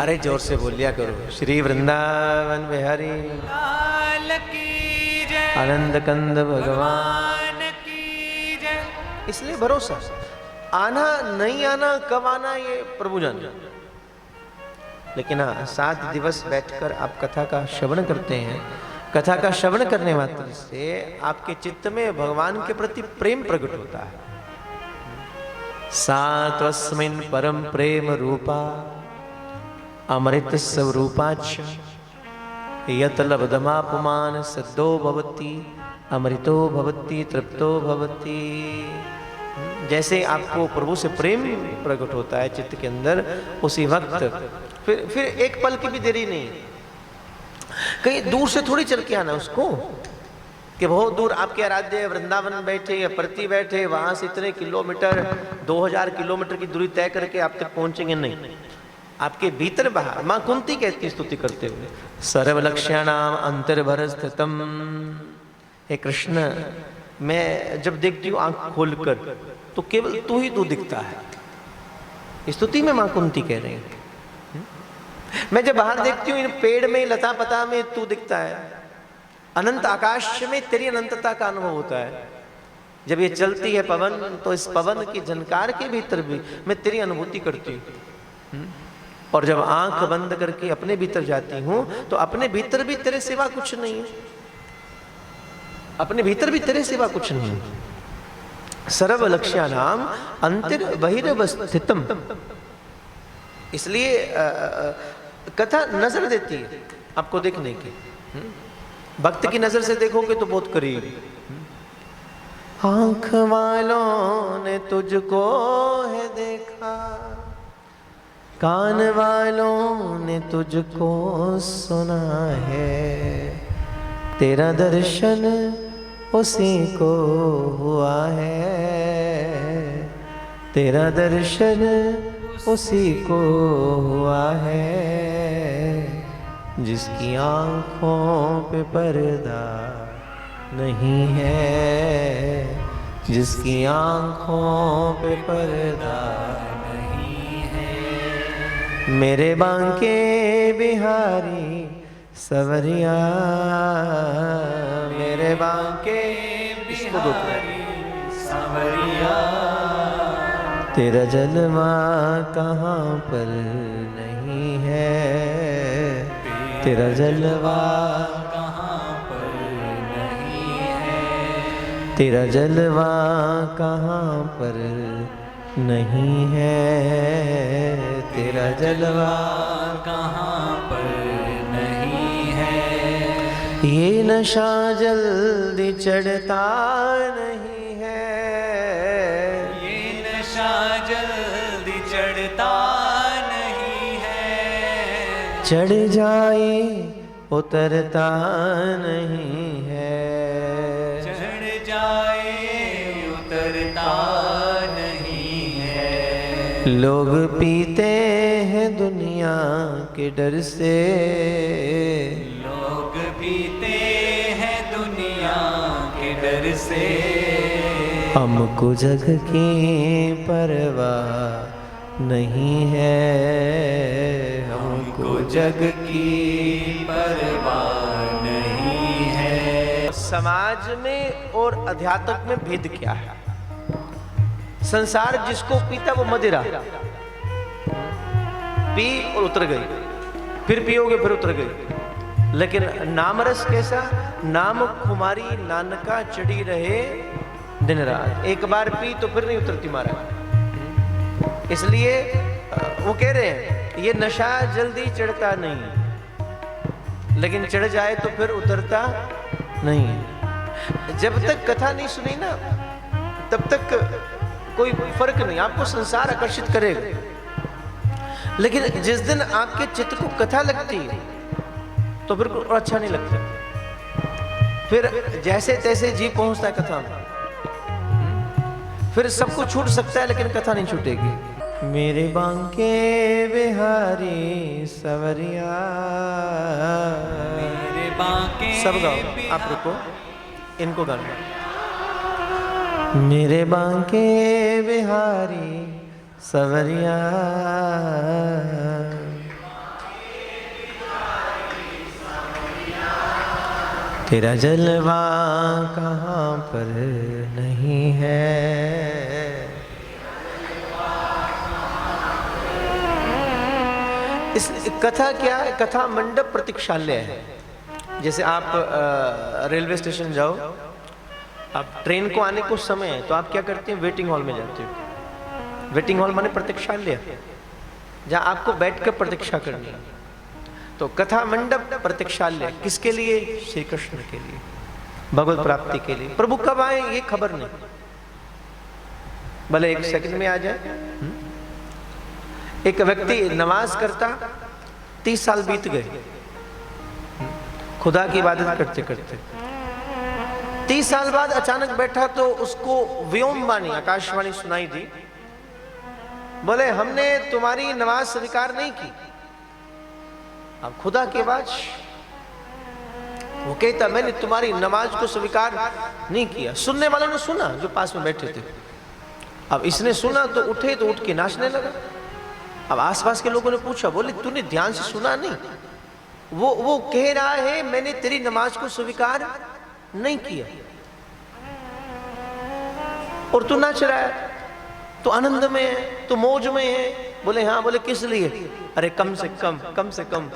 अरे जोर से बोलिया करो। श्री वृंदावन बिहारी लाल की जय, आनंद कंद भगवान। भगवान की जय। इसलिए भरोसा, आना नहीं आना, कब आना ये प्रभु जाने। लेकिन हाँ, 7 दिवस बैठकर आप कथा का श्रवण करते हैं। कथा का श्रवण करने मात्र से आपके चित्त में भगवान के प्रति प्रेम प्रकट होता है। सात्वस्मिन् परम प्रेम रूपा अमृत स्वरूपाच यत लब्धमापुमान सद्दो भवति अमृतो भवति तृप्तो भवति। जैसे आपको प्रभु से प्रेम प्रकट होता है चित्त के अंदर, उसी वक्त फिर एक पल की भी देरी नहीं, कहीं दूर से थोड़ी चल के आना उसको कि बहुत दूर आपके आराध्य वृंदावन बैठे या प्रति बैठे, वहां से इतने किलोमीटर 2000 किलोमीटर की दूरी तय करके आप तक पहुंचेंगे, नहीं। आपके भीतर बाहर मां कुंती कहती स्तुति करते हुए, सर्वलक्ष्याणाम अंतर्भर स्थितम। हे कृष्ण, मैं जब देखती हूँ आंख खोलकर तो केवल तू ही तू दिखता है। स्तुति में मां कुंती कह रही है। मैं जब बाहर देखती हूँ इन पेड़ में, लता पता में तू दिखता है। अनंत आकाश में तेरी अनंतता का अनुभव होता है। जब ये चलती है पवन, तो इस पवन की झनकार के भीतर भी मैं तेरी अनुभूति करती हूँ। और जब आंख बंद करके अपने भीतर जाती हूँ तो अपने भीतर भी तेरे सिवा कुछ नहीं है। अपने भीतर भी तेरे सिवा कुछ नहीं है। सर्व लक्ष्यानाम अंतर बहिर्वस्थितम। इसलिए कथा नजर देती है आपको देखने की। भक्त की नजर से देखोगे तो बहुत करीब। आंख वालों ने तुझको है देखा, कान वालों ने तुझको सुना है, तेरा दर्शन उसी को हुआ है, तेरा दर्शन उसी को हुआ है, जिसकी आंखों पे पर्दा नहीं है, जिसकी आंखों पे पर्दा नहीं है। मेरे बांके बिहारी सवरिया, मेरे बांके बिहारी सवरिया, तेरा जलवा कहाँ पर नहीं है, तेरा जलवा कहाँ पर नहीं है, तेरा जलवा कहाँ पर नहीं है, तेरा जलवा कहाँ पर नहीं है। ये नशा जल्दी चढ़ता नहीं है, ये नशा जल्दी चढ़ता नहीं है, चढ़ जाए उतरता नहीं है, चढ़ जाए उतरता नहीं है। लोग पीते हैं दुनिया के डर से, लोग पीते हैं दुनिया के डर से, हमको जग की परवाह नहीं है, हमको जग की परवाह नहीं है। समाज में और अध्यात्म में भेद क्या है? संसार जिसको पीता वो मदिरा पी और उतर गई, फिर पियोगे फिर उतर गई। लेकिन नामरस कैसा? नाम खुमारी नानका चढ़ी रहे दिन रात, एक बार पी तो फिर नहीं उतरती महाराज। इसलिए वो कह रहे हैं ये नशा जल्दी चढ़ता नहीं, लेकिन चढ़ जाए तो फिर उतरता नहीं। जब तक कथा नहीं सुनी ना तब तक कोई फर्क नहीं, आपको संसार आकर्षित करेगा। लेकिन जिस दिन आपके चित्त को कथा लगती है तो फिर अच्छा नहीं लगता। फिर जैसे तैसे जी पहुंचता है कथा में, फिर सब कुछ छूट सकता है लेकिन कथा नहीं छूटेगी। मेरे बांके बिहारी सवरिया, मेरे बांके, सब गाओ, आप रुको, इनको गाना। मेरे बांके बिहारी सवरिया, तेरा जलवा कहाँ पर नहीं है। इस कथा क्या है? कथा मंडप प्रतीक्षालय है। जैसे आप रेलवे स्टेशन जाओ, आप ट्रेन को आने को समय है तो आप क्या करते हैं? वेटिंग हॉल में जाते हो। वेटिंग हॉल माने प्रतीक्षालय, जहाँ आपको बैठकर प्रतीक्षा करनी है। तो कथा मंडप प्रतीक्षालय किसके लिए? श्री कृष्ण के लिए, भगवत प्राप्ति के लिए। प्रभु कब आए ये खबर नहीं, भले एक सेकंड में आ जाए। एक व्यक्ति नमाज करता, 30 साल बीत गए खुदा की इबादत करते करते। 30 साल बाद अचानक बैठा तो उसको व्योमवाणी, आकाशवाणी सुनाई दी। बोले हमने तुम्हारी नमाज स्वीकार नहीं की। अब खुदा के बाद वो कहता मैंने तुम्हारी नमाज को स्वीकार नहीं किया। सुनने वालों ने सुना जो पास में बैठे थे। अब इसने सुना तो उठे तो उठ के नाचने लगा। अब आसपास के लोगों ने पूछा, बोले तूने ध्यान से सुना नहीं? वो कह रहा है मैंने तेरी नमाज को स्वीकार नहीं किया और तू नाच रहा है, तो आनंद में है, तो मौज में है। बोले हाँ। बोले किस लिए? अरे कम से कम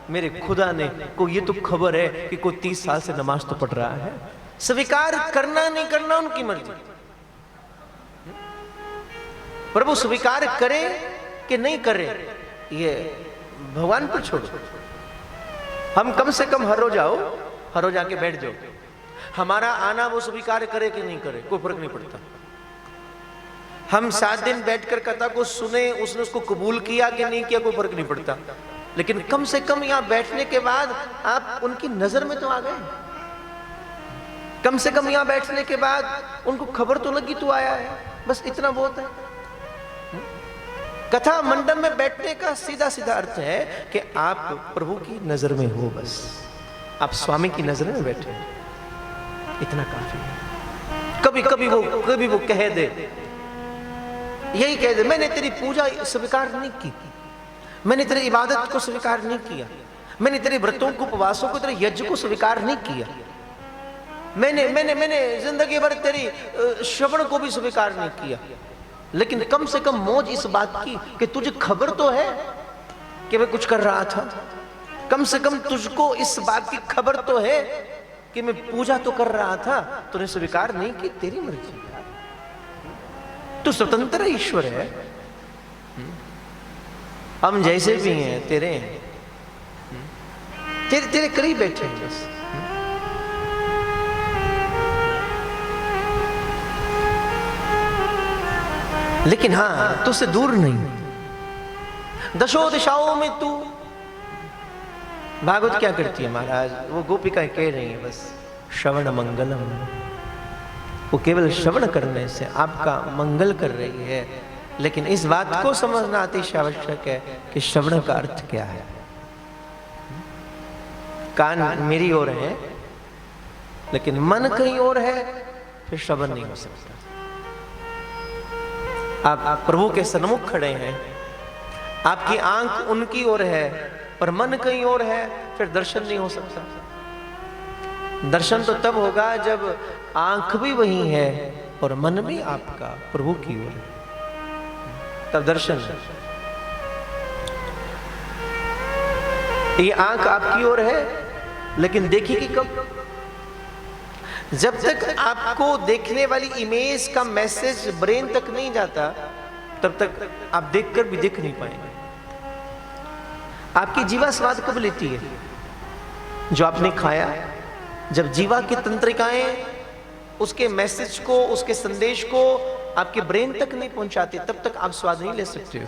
मेरे खुदा ने को ये तो खबर है कि कोई 30 साल से नमाज तो पढ़ रहा है। स्वीकार करना नहीं करना उनकी मर्जी। प्रभु स्वीकार करे कि नहीं करे ये भगवान पर छोड़ो। हम कम से कम हर रोज आओ, हर रोज आके बैठ जाओ। हमारा आना वो स्वीकार करे कि नहीं करे कोई फर्क नहीं पड़ता। हम 7 दिन बैठकर कथा को सुने, उसने उसको कबूल किया कि नहीं किया कोई फर्क नहीं पड़ता। लेकिन कम से कम यहाँ बैठने के बाद आप उनकी नजर में तो आ गए। कम से कम यहाँ बैठने के बाद उनको खबर तो लगी तू आया है, बस इतना बहुत है। कथा मंडप में बैठने का सीधा सीधा अर्थ है कि आप प्रभु की नजर में हो, बस आप स्वामी की नजर में बैठे, इतना काफी है। कभी वो कह दे, यही कह दे मैंने तेरी पूजा स्वीकार नहीं की, मैंने तेरी इबादत को स्वीकार नहीं किया, मैंने तेरे व्रतों को, उपवासों को, तेरे यज्ञ को स्वीकार नहीं किया, मैंने जिंदगी भर तेरी श्रवण को भी स्वीकार नहीं किया। लेकिन कम से कम मौज इस बात की कि तुझे खबर तो है कि मैं कुछ कर रहा था। कम से कम तुझको इस बात की खबर तो है कि मैं पूजा तो कर रहा था, तूने स्वीकार नहीं की, तेरी मर्जी। तू स्वतंत्र ईश्वर है, हम जैसे भी हैं तेरे तेरे करीब बैठे हैं बस। लेकिन हाँ तुझसे दूर नहीं। दशो दिशाओं में तू। भागवत क्या करती है महाराज? वो गोपिका कह रही है बस श्रवण मंगलम। वो केवल श्रवण करने से आपका मंगल कर रही है। लेकिन इस बात को समझना अतिशय आवश्यक है कि श्रवण का अर्थ क्या है। कान मेरी ओर है लेकिन मन कहीं और है, फिर श्रवण नहीं हो सकता। आप प्रभु के सन्मुख खड़े हैं, आपकी आंख उनकी ओर है पर मन कहीं और है, फिर दर्शन नहीं हो सकता। दर्शन तो तब होगा जब आंख भी वही है और मन भी आपका प्रभु की ओर है, तब दर्शन है। ये आंख आपकी ओर है लेकिन देखेगी कब? जब तक आपको देखने वाली इमेज का मैसेज ब्रेन तक नहीं जाता तब तक आप देखकर भी देख नहीं पाएंगे। आपकी जीवा स्वाद कब लेती है? जो आपने खाया। जब जीवा की तंत्रिकाएं उसके मैसेज को, उसके संदेश को आपके ब्रेन तक नहीं पहुंचाते तब तक आप स्वाद नहीं ले सकते हो।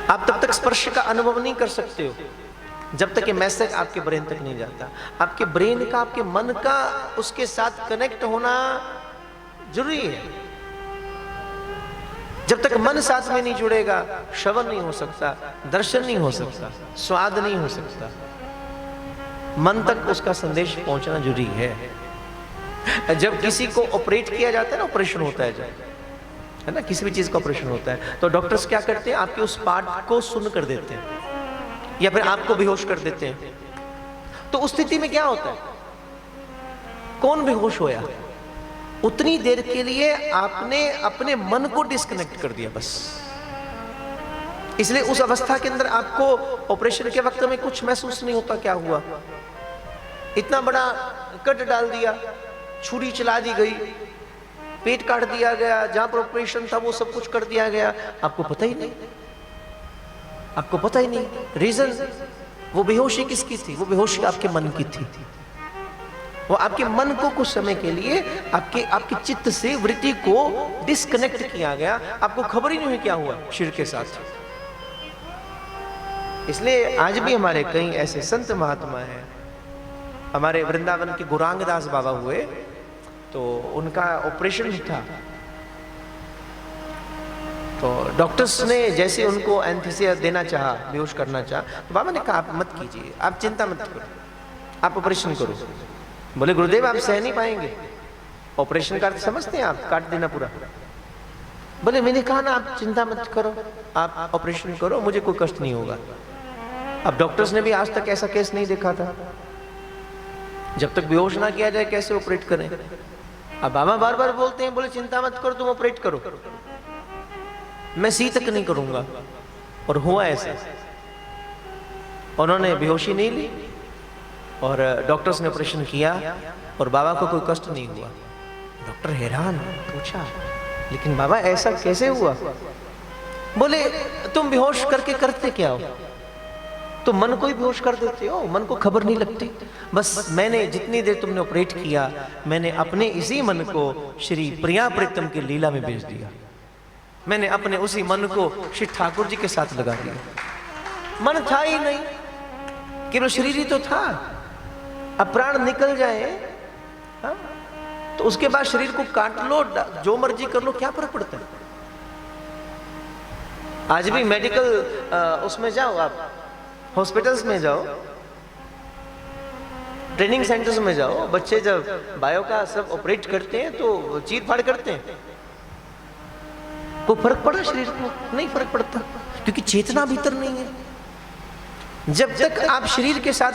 आप तब तक स्पर्श का अनुभव नहीं कर सकते हो जब तक ये मैसेज आपके ब्रेन तक नहीं जाता। आपके ब्रेन का, आपके मन का उसके साथ कनेक्ट होना जरूरी है। जब तक मन साथ में नहीं जुड़ेगा श्रवण नहीं हो सकता, दर्शन नहीं हो सकता, स्वाद नहीं हो सकता। मन तक उसका संदेश पहुंचना जरूरी है। जब किसी को ऑपरेट किया जाता है ना, ऑपरेशन होता है जब, है ना, किसी भी चीज का ऑपरेशन होता है तो डॉक्टर्स क्या करते हैं? आपके उस पार्ट को सुन्न कर देते हैं या फिर आपको बेहोश कर देते हैं। तो उस स्थिति में क्या होता है? कौन बेहोश होया? उतनी देर के लिए आपने अपने मन को डिस्कनेक्ट कर दिया बस। इसलिए उस अवस्था के अंदर आपको ऑपरेशन के वक्त में कुछ महसूस नहीं होता क्या हुआ। इतना बड़ा कट डाल दिया, छुरी चला दी गई, पेट काट दिया गया, जहां पर ऑपरेशन था वो सब कुछ कर दिया गया, आपको पता ही नहीं, आपको पता ही नहीं। रीजन, वो बेहोशी किसकी थी? वो बेहोशी आपके मन की थी। वो आपके मन को कुछ समय के लिए आपके चित्त से वृत्ति को डिस्कनेक्ट किया गया, आपको खबर ही नहीं हुई क्या हुआ शरीर के साथ। इसलिए आज भी हमारे कई ऐसे संत महात्मा हैं। हमारे वृंदावन के गौरांगदास बाबा हुए, तो उनका ऑपरेशन था, तो डॉक्टर्स ने जैसे उनको एनेस्थीसिया देना चाहा, बेहोश करना चाहा, तो बाबा ने कहा आप मत कीजिए, आप चिंता मत करो, आप ऑपरेशन करो। बोले गुरुदेव आप सह नहीं पाएंगे, ऑपरेशन का समझते हैं आप, काट देना पूरा। बोले मैंने कहा ना आप चिंता मत करो, आप ऑपरेशन करो, मुझे कोई कष्ट नहीं होगा। अब डॉक्टर्स ने भी आज तक ऐसा केस नहीं देखा था, जब तक बेहोश ना किया जाए कैसे ऑपरेट करें। अब बाबा बार बार बोलते हैं, बोले चिंता मत करो, तुम ऑपरेट करो, मैं सी तक नहीं करूंगा। और हुआ ऐसा, उन्होंने बेहोशी नहीं ली और डॉक्टर्स ने ऑपरेशन किया और बाबा को कोई कष्ट नहीं हुआ। डॉक्टर हैरान, पूछा लेकिन बाबा ऐसा कैसे हुआ? बोले तुम बेहोश करके करते क्या हो? तो मन को ही बेहोश कर देते हो, मन को खबर नहीं लगती। बस मैंने जितनी देर तुमने ऑपरेट किया, मैंने अपने इसी मन को श्री प्रिया प्रीतम की लीला में भेज दिया। मैंने अपने उसी मन को श्री ठाकुर जी के साथ लगा दिया। मन था ही नहीं, केवल शरीर ही तो था। अब प्राण निकल जाए, हाँ? तो उसके बाद शरीर को काट लो, जो मर्जी कर लो, क्या फर्क पड़ता है? आज भी मेडिकल उसमें जाओ, आप हॉस्पिटल्स में जाओ, ट्रेनिंग सेंटर्स में जाओ, बच्चे जब बायो का सब ऑपरेट करते हैं तो चीर फाड़ करते हैं। कोई फर्क पड़ा शरीर को? नहीं फर्क पड़ता, क्योंकि चेतना भीतर नहीं है। जब तक आप शरीर के साथ,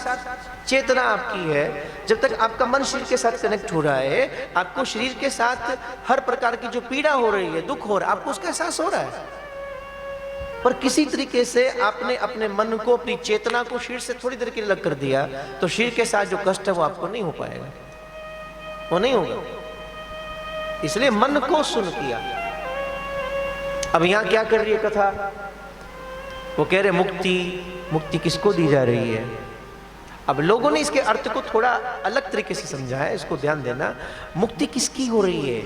चेतना आपकी है, जब तक आपका मन शरीर के साथ कनेक्ट हो रहा है, आपको शरीर के साथ हर प्रकार की जो पीड़ा हो रही है, दुख हो रहा है, आपको उसका एहसास हो रहा है। पर किसी तरीके से आपने अपने मन को, अपनी चेतना को शरीर से थोड़ी देर के लिए अलग कर दिया, तो शरीर के साथ जो कष्ट है वो आपको नहीं हो पाएगा, वो नहीं होगा। इसलिए मन को सुन किया। अब यहां क्या कर रही है कथा? वो कह रहे मुक्ति, मुक्ति किसको दी जा रही है? अब लोगों ने इसके अर्थ को थोड़ा अलग तरीके से समझा है, इसको ध्यान देना। मुक्ति किसकी हो रही है?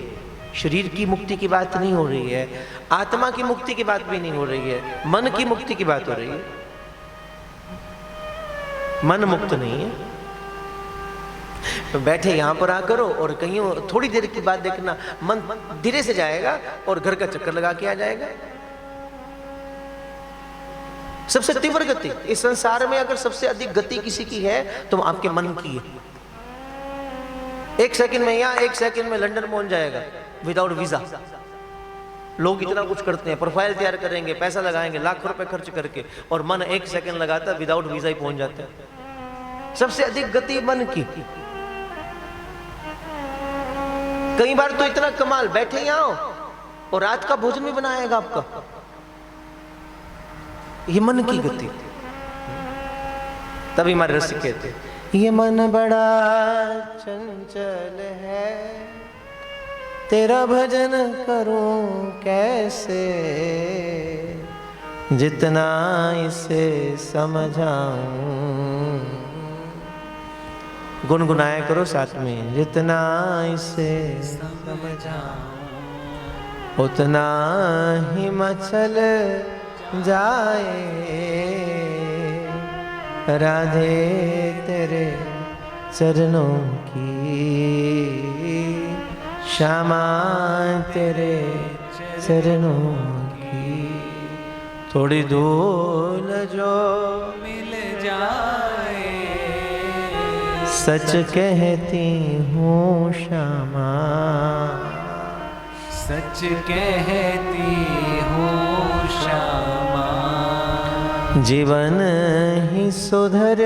शरीर की मुक्ति की बात नहीं हो रही है, आत्मा की मुक्ति की बात भी नहीं हो रही है, मन की मुक्ति की बात हो रही है। मन मुक्त नहीं है। तो बैठे यहां पर आकर और कहीं थोड़ी देर की बात देखना, मन धीरे से जाएगा और घर का चक्कर लगा के आ जाएगा। सबसे तीव्र गति इस संसार में, अगर सबसे अधिक गति किसी की है तो आपके मन की है। 1 सेकंड में यहां, 1 सेकंड में लंदन पहुंच जाएगा विदाउट वीजा। लोग इतना कुछ करते हैं, प्रोफाइल तैयार करेंगे, पैसा लगाएंगे, लाखों रुपए खर्च करके, और मन 1 सेकंड लगाता है, विदाउट वीजा ही पहुंच जाता है। सबसे अधिक गति मन की। कई बार तो इतना कमाल, बैठे यहां और रात का भोजन भी बनाएगा आपका, ये मन की गति। तभी हमारे रसिक कहते हैं, ये मन बड़ा चंचल है, तेरा भजन करूं कैसे, जितना इसे समझाऊं। गुनगुनाया करो साथ में, जितना इसे समझाऊं उतना ही मचल जाए, राधे तेरे चरणों की, श्यामा तेरे चरणों की, थोड़ी धूल जो मिल जाए, सच कहती हूँ श्यामा, सच कहती हूँ श्यामा। जीवन ही सुधर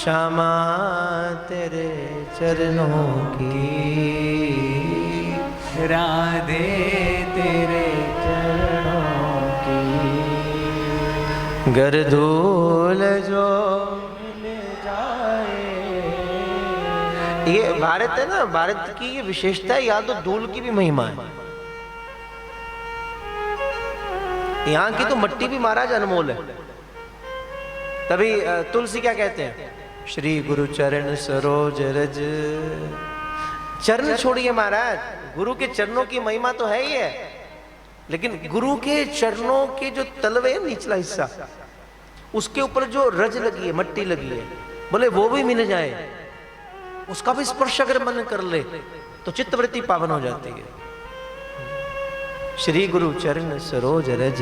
श्यामा तेरे चरणों की, राधे तेरे चरणों की, गर धूल जो मिल जाए। ये भारत है ना, भारत की ये विशेषता है, यहाँ तो धूल की भी महिमा है। यहाँ की तो मट्टी भी महाराज अनमोल है। तभी तुलसी क्या कहते हैं, श्री गुरु चरण सरोज रज। चरण छोड़िए महाराज, गुरु के चरणों की महिमा तो है ही है, लेकिन गुरु के चरणों के जो तलवे निचला हिस्सा, उसके ऊपर जो रज लगी है, मट्टी लगी है, बोले वो भी मिल जाए, उसका भी स्पर्श अगर मन कर ले तो चित्तवृत्ति पावन हो जाती है। श्री गुरु चरण सरोज रज,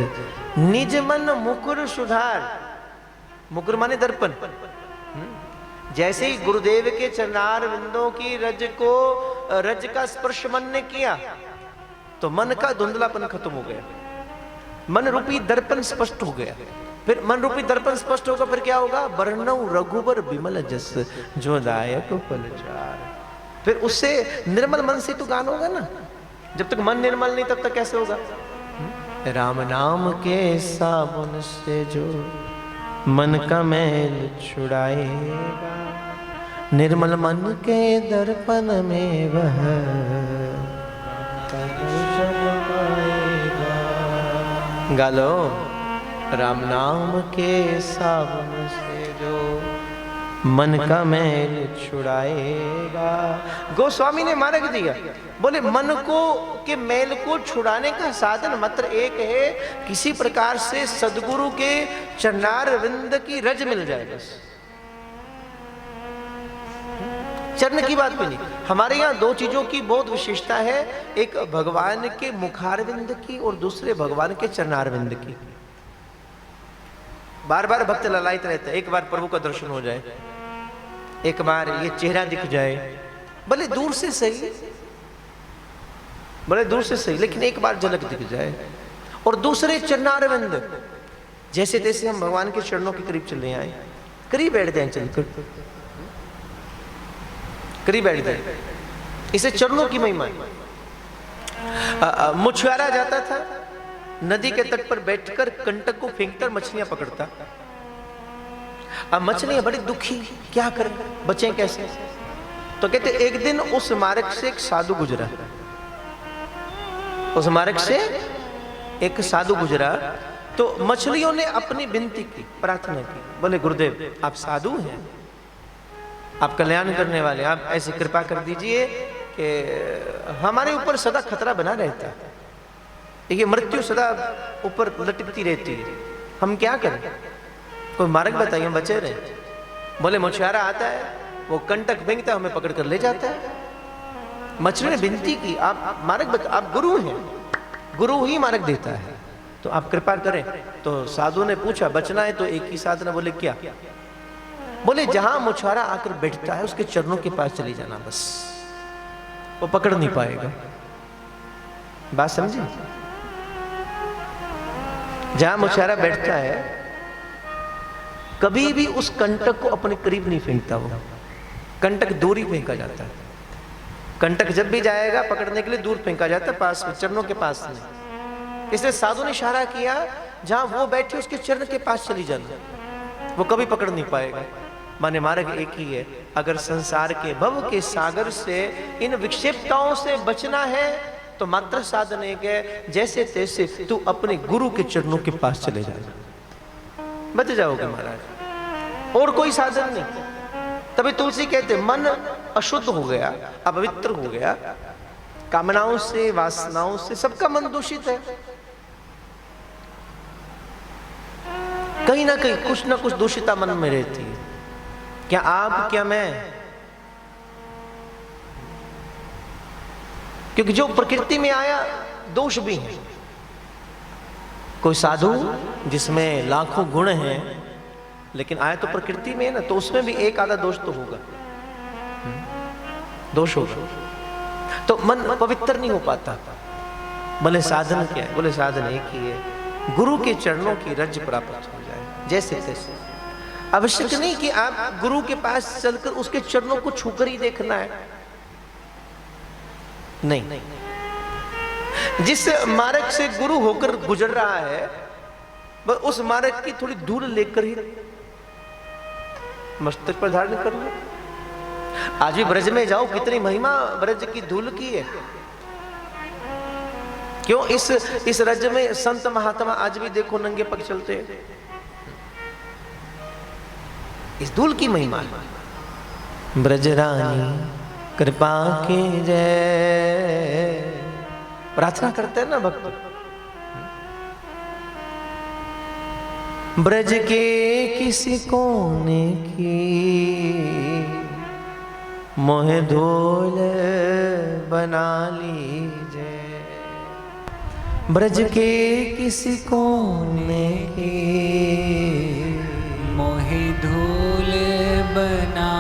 निज मन मुकुर सुधार। मुकुर माने दर्पण। जैसे ही गुरुदेव के चरणार विंदों की रज का स्पर्श मन ने किया तो मन का धुंधलापन खत्म हो गया, मन रूपी दर्पण स्पष्ट हो गया। फिर मन रूपी दर्पण स्पष्ट होगा, फिर क्या होगा, बरनऊ रघुबर विमल जस जो दायक फलचार। फिर उससे निर्मल मन से तो गान होगा ना। जब तक मन निर्मल नहीं तब तक कैसे होगा। राम नाम के साबुन से जो मन का मैल छुड़ाएगा, निर्मल मन के दर्पण में वह गालो। राम नाम के साबुन से जो मन का मैल छुड़ाएगा। गोस्वामी ने मार्ग दिया, बोले मन को के मैल को छुड़ाने का साधन मात्र एक है, किसी प्रकार से सदगुरु के चरणार विंद की रज मिल जाए बस। चरण की बात भी नहीं। हमारे यहाँ दो चीजों की बहुत विशेषता है, एक भगवान के मुखारविंद की और दूसरे भगवान के चरणारविंद की। बार बार भक्त ललायित रहते हैं, एक बार प्रभु का दर्शन हो जाए, एक बार ये चेहरा दिख जाए, भले दूर से सही, भले दूर से सही, लेकिन एक बार झलक दिख जाए। और दूसरे चरणारविंद, जैसे तैसे हम भगवान के चरणों के करीब चले आए, करीब बैठ जाए, चलकर करीब बैठ जाए। इसे चरणों की महिमा है। मछुआरा जाता था, नदी के तट पर बैठकर कंटक को फेंककर मछलियां पकड़ता। अब मछलियां बड़ी दुखी, क्या करें, बचें कैसे। तो कहते एक दिन उस मार्ग से एक साधु गुजरा, उस मार्ग से एक साधु गुजरा, तो मछलियों ने अपनी विनती की, प्रार्थना की, बोले गुरुदेव आप साधु हैं, आप कल्याण करने वाले, आप ऐसी कृपा कर दीजिए कि हमारे ऊपर सदा खतरा बना रहता है, ये मृत्यु सदा ऊपर लटकती रहती है, हम क्या करें, कोई मार्ग बताइए, हम बचे रहे। बोले मछुआरा आता है, वो कंटक फेंकता है, हमें पकड़ कर ले जाता है। मछली ने विनती की, आप मार्ग बता, आप गुरु हैं, गुरु ही मार्ग देता है, तो आप कृपा करें। तो साधु ने पूछा बचना है तो एक ही साधना, बोले क्या। बोले जहां मछुआरा आकर बैठता है उसके चरणों के पास चली जाना, बस वो पकड़ नहीं पाएगा। बात समझी। जहां मछुआरा बैठता है कभी भी उस कंटक को अपने करीब नहीं फेंकता, वो कंटक दूर ही फेंका जाता है। कंटक जब भी जाएगा पकड़ने के लिए दूर फेंका जाता है, पास में, चरणों के पास नहीं। इसलिए साधु ने इशारा किया जहां वो बैठे उसके चरण के पास चली जाना, वो कभी पकड़ नहीं पाएगा। माने मार्ग एक ही है, अगर संसार के भव के सागर से इन विक्षिप्तताओं से बचना है तो मात्र साधन एक है, जैसे तैसे तू अपने गुरु के चरणों के पास चले जा, बच जाओगे महाराज, और कोई साधन नहीं। तभी तुलसी कहते मन अशुद्ध हो गया, अपवित्र हो गया, कामनाओं से, वासनाओं से सबका मन दूषित है। कहीं ना कहीं कुछ ना कुछ दूषिता मन में रहती है। क्या आप, क्या मैं, क्योंकि जो प्रकृति में आया दोष भी है। कोई साधु जिसमें लाखों गुण हैं लेकिन आया तो प्रकृति में है ना, तो उसमें भी एक आधा दोष तो होगा, दोष होगा, तो मन पवित्र नहीं हो पाता। बोले साधन क्या है, बोले साधन एक ही है, गुरु के चरणों की रज प्राप्त हो जाए, जैसे तैसे। आवश्यक नहीं कि आप गुरु के पास चलकर उसके चरणों को छूकर ही देखना है, नहीं। जिस मार्ग से गुरु होकर गुजर रहा है वह उस मार्ग की थोड़ी धूल लेकर ही मस्तक पर धारण कर लो। आज भी ब्रज में जाओ, कितनी महिमा ब्रज की धूल की है। क्यों इस राज्य में संत महात्मा आज भी देखो नंगे पग चलते हैं, इस धूल की महिमा है। ब्रजरानी कृपा की जय, प्रार्थना करते हैं ना भक्त। ब्रज के किसी कोने की मोह धूल बना लीजिए, ब्रज के किसी कोने की मोहि धूल बना